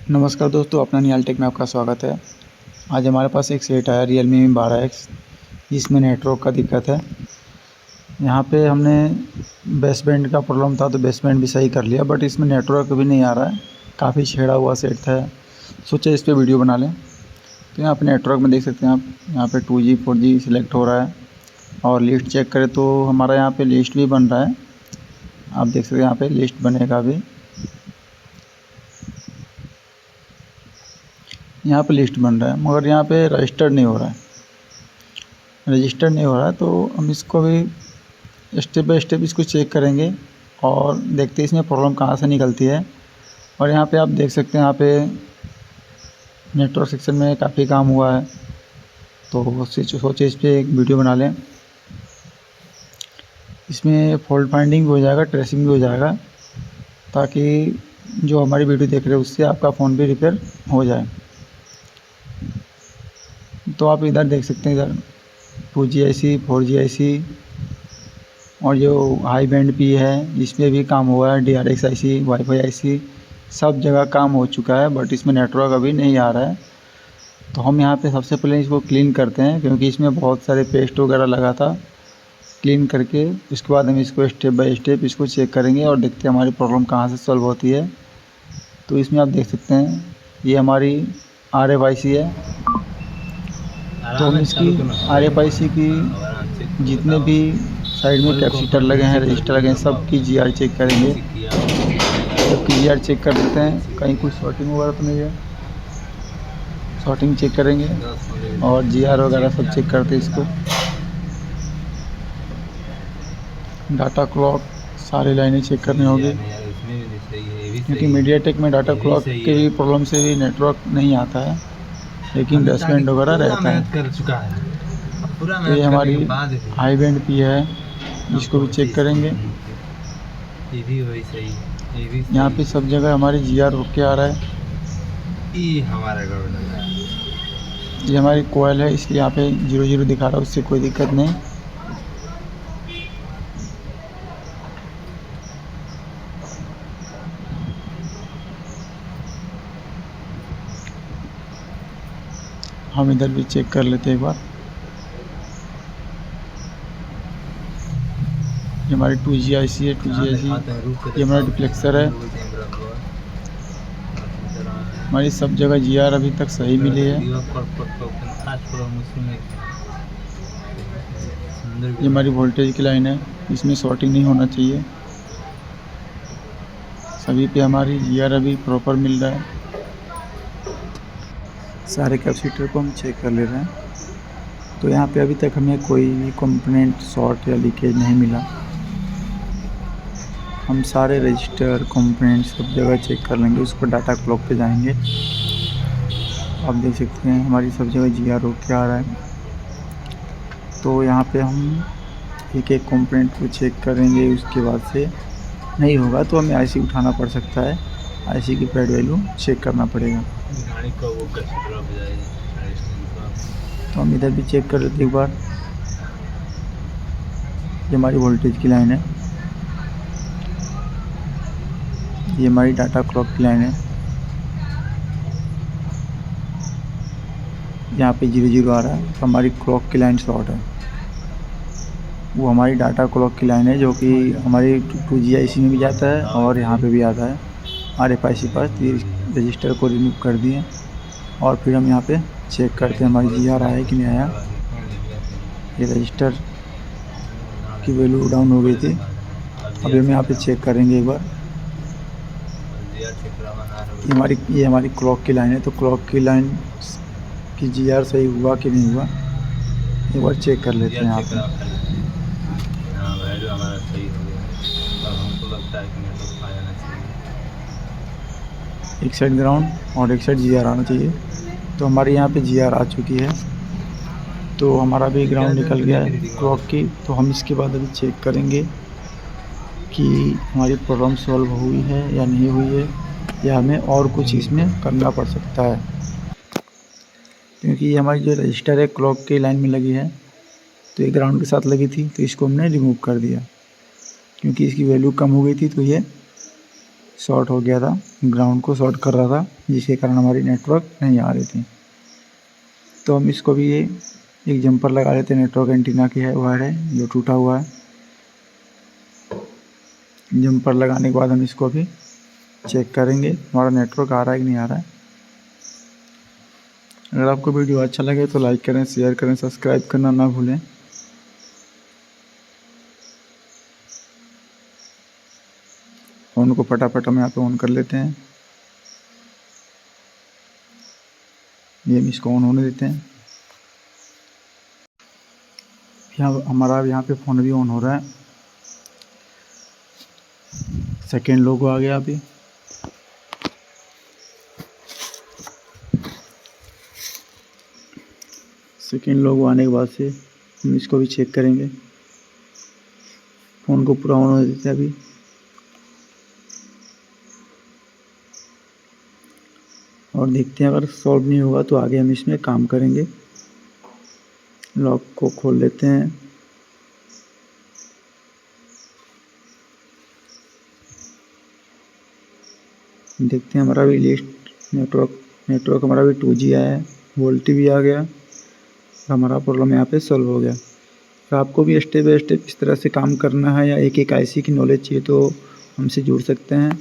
नमस्कार दोस्तों, अपना निहाल टेक में आपका स्वागत है। आज हमारे पास एक सेट आया Realme 12X, जिसमें नेटवर्क का दिक्कत है। यहाँ पे हमने बेसबैंड का प्रॉब्लम था तो बेसबैंड भी सही कर लिया, बट इसमें नेटवर्क भी नहीं आ रहा है। काफ़ी छेड़ा हुआ सेट था, सोचा इस पे वीडियो बना लें। तो यहाँ पे नेटवर्क में देख सकते हैं आप, यहाँ पे 2G 4G सिलेक्ट हो रहा है और लिस्ट चेक करें तो हमारा यहाँ पे लिस्ट भी बन रहा है। आप देख सकते हैं यहाँ पे लिस्ट बनेगा अभी, यहाँ पे लिस्ट बन रहा है, मगर यहाँ पे रजिस्टर नहीं हो रहा है। तो हम इसको भी स्टेप बाय स्टेप इसको चेक करेंगे और देखते हैं इसमें प्रॉब्लम कहाँ से निकलती है। और यहाँ पे आप देख सकते हैं, यहाँ पे नेटवर्क सेक्शन में काफ़ी काम हुआ है, तो सोचे इस पर एक वीडियो बना लें। इसमें फॉल्ट फाइंडिंग भी हो जाएगा, ट्रेसिंग भी हो जाएगा, ताकि जो हमारी वीडियो देख रहे हैं उससे आपका फ़ोन भी रिपेयर हो जाए। तो आप इधर देख सकते हैं, इधर 2G IC 4G IC और जो हाई बैंड भी है इसमें भी काम हुआ है। DRX IC, वाईफाई IC सब जगह काम हो चुका है, बट इसमें नेटवर्क अभी नहीं आ रहा है। तो हम यहाँ पे सबसे पहले इसको क्लीन करते हैं, क्योंकि इसमें बहुत सारे पेस्ट वगैरह लगा था। क्लीन करके उसके बाद हम इसको स्टेप बाय स्टेप इसको चेक करेंगे और देखते हैं हमारी प्रॉब्लम कहाँ से सॉल्व होती है। तो इसमें आप देख सकते हैं ये हमारी RFIC है। तो हम इसकी RFIC की जितने भी साइड में कैपेसिटर लगे हैं, रजिस्टर लगे हैं, सब की GR चेक करेंगे। सबकी GR चेक कर देते हैं, कहीं कुछ शॉर्टिंग वगैरह तो नहीं है। शॉर्टिंग चेक करेंगे और GR वगैरह सब चेक करते हैं इसको। डाटा क्लॉक सारी लाइनें चेक करनी होगी, क्योंकि मीडियाटेक में डाटा क्लॉक के भी प्रॉब्लम से भी नेटवर्क नहीं आता है, लेकिन बेसबैंड वगैरह रहता है। तो ये हमारी हाई बैंड भी है, इसको भी चेक करेंगे। यहाँ पे सब जगह हमारी GR होके आ रहा है। ये हमारी कोयल है, इसलिए यहाँ पे 00 दिखा रहा है, उससे कोई दिक्कत नहीं। हम इधर भी चेक कर लेते हैं एक बार। ये हमारी 2G IC है, 2G IC। ये हमारा डिप्लेक्सर है। हमारी सब जगह GR अभी तक सही मिली है। ये हमारी वोल्टेज की लाइन है, इसमें शॉर्टिंग नहीं होना चाहिए। सभी पे हमारी GR अभी प्रॉपर मिल रहा है। सारे कैपेसिटर को हम चेक कर ले रहे हैं, तो यहाँ पे अभी तक हमें कोई भी कंपोनेंट शॉर्ट या लीकेज नहीं मिला। हम सारे रजिस्टर कंपोनेंट सब जगह चेक कर लेंगे, उसको डाटा क्लॉक पे जाएंगे। आप देख सकते हैं हमारी सब जगह GR होके आ रहा है। तो यहाँ पे हम एक एक कंपोनेंट को चेक करेंगे, उसके बाद से नहीं होगा तो हमें IC उठाना पड़ सकता है। IC की पैड वैल्यू चेक करना पड़ेगा। तो हम इधर भी चेक कर लेते एक बार। ये हमारी वोल्टेज की लाइन है, ये हमारी डाटा क्लॉक की लाइन है। यहाँ पे 00 आ रहा है, तो हमारी क्लॉक की लाइन शॉर्ट है। वो हमारी डाटा क्लॉक की लाइन है, जो कि हमारी 2G IC में भी जाता है और यहाँ पे भी आता है RFIC पास। रजिस्टर को रिमूव कर दिए और फिर हम यहाँ पे चेक करते हैं हमारी GR आया है कि नहीं आया। ये रजिस्टर की वैल्यू डाउन हो गई थी, अभी हम यहाँ पे चेक करेंगे एक बार। ये हमारी क्लॉक की लाइन है, तो क्लॉक की लाइन की GR सही हुआ कि नहीं हुआ एक बार चेक कर लेते हैं यहाँ पे। एक साइड ग्राउंड और एक साइड GR आना चाहिए, तो हमारे यहाँ पे GR आ चुकी है। तो हमारा भी ग्राउंड निकल गया है क्लॉक की। तो हम इसके बाद अभी चेक करेंगे कि हमारी प्रॉब्लम सॉल्व हुई है या नहीं हुई है, या हमें और कुछ इसमें करना पड़ सकता है। क्योंकि ये हमारी जो रजिस्टर है क्लॉक की लाइन में लगी है, तो ये ग्राउंड के साथ लगी थी, तो इसको हमने रिमूव कर दिया। क्योंकि इसकी वैल्यू कम हो गई थी, तो ये शॉर्ट हो गया था, ग्राउंड को शॉर्ट कर रहा था, जिसके कारण हमारी नेटवर्क नहीं आ रही थी। तो हम इसको भी ये एक जंपर लगा लेते हैं, नेटवर्क एंटीना की है वायर है जो टूटा हुआ है। जंपर लगाने के बाद हम इसको भी चेक करेंगे हमारा नेटवर्क आ रहा है कि नहीं आ रहा है। अगर आपको वीडियो अच्छा लगे तो लाइक करें, शेयर करें, सब्सक्राइब करना ना भूलें। फ़ोन को फटाफट हम यहाँ पे ऑन कर लेते हैं। ये हम इसको ऑन होने देते हैं। हमारा यहाँ पे फ़ोन भी ऑन हो रहा है। सेकेंड लोगो आ गया अभी। सेकेंड लोगो आने के बाद से हम इसको भी चेक करेंगे। फ़ोन को पूरा ऑन होने देते हैं अभी। और देखते हैं अगर सॉल्व नहीं होगा तो आगे हम इसमें काम करेंगे। लॉक को खोल लेते हैं। देखते हैं हमारा भी लिस्ट नेटवर्क हमारा भी 2G आया है, वोल्टी भी आ गया। हमारा प्रॉब्लम यहाँ पे सॉल्व हो गया। तो आपको भी स्टेप बाय स्टेप इस तरह से काम करना है या एक एक आईसी की नॉलेज चाहिए तो हमसे जुड़ सकते हैं।